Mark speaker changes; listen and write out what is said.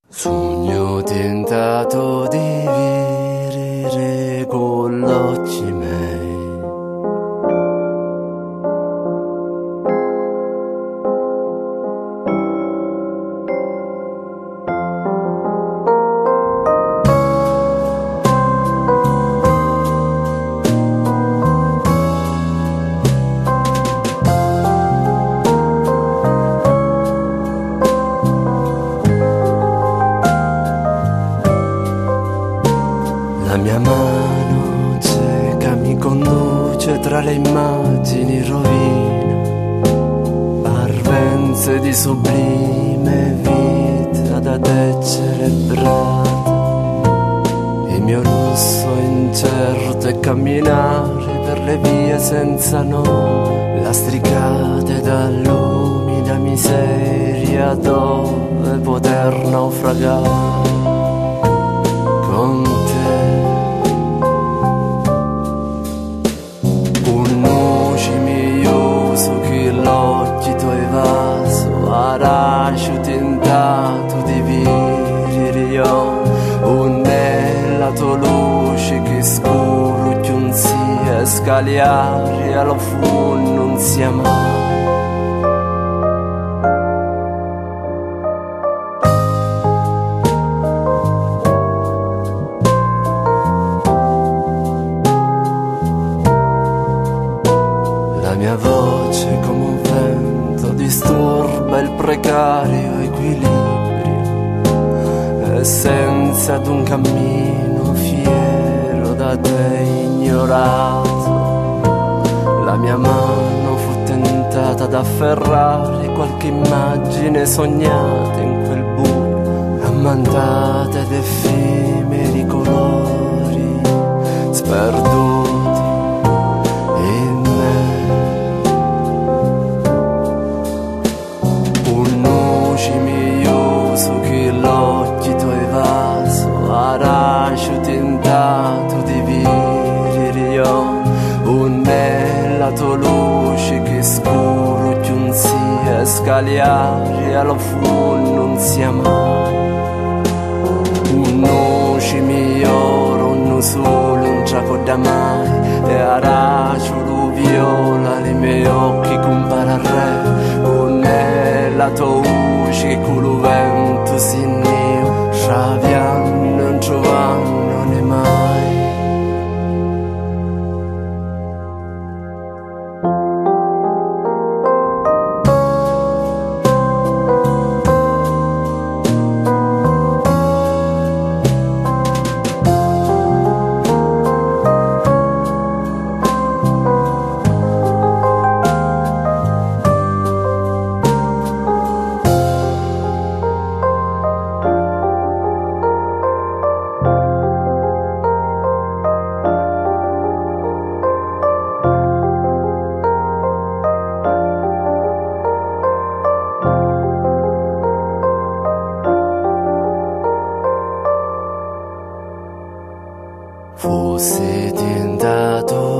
Speaker 1: Sogno tentato di vedere con gli occhi miei. La mia mano cieca mi conduce tra le immagini rovine, parvenze di sublime vita da te celebrate. Il mio lusso incerto è camminare per le vie senza nome, lastricate da lumida miseria dove poter naufragare con te. L'occhi tuoi vaso, aracio tentato di vedere io, un nella tua luce che scuro che non sia scagliare allo fondo non sia mai. La mia voce come un vento disturba il precario equilibrio, essenza d'un cammino fiero da te ignorato. La mia mano fu tentata ad afferrare qualche immagine sognata in quel buio, ammantata ed effimeri colori sperduti. L'occhi tuoi vaso, aracio tentato di vedere io, un nella tua luce che scuro che non sia scagliare allo fondo non sia mai. Un noce oro, un solo, un giaco da mai, e aracio lo viola, i miei occhi comparare, un nella tua luce che con lo vento si neo, sciaviano, non giovanno ne mai. Fossi tentato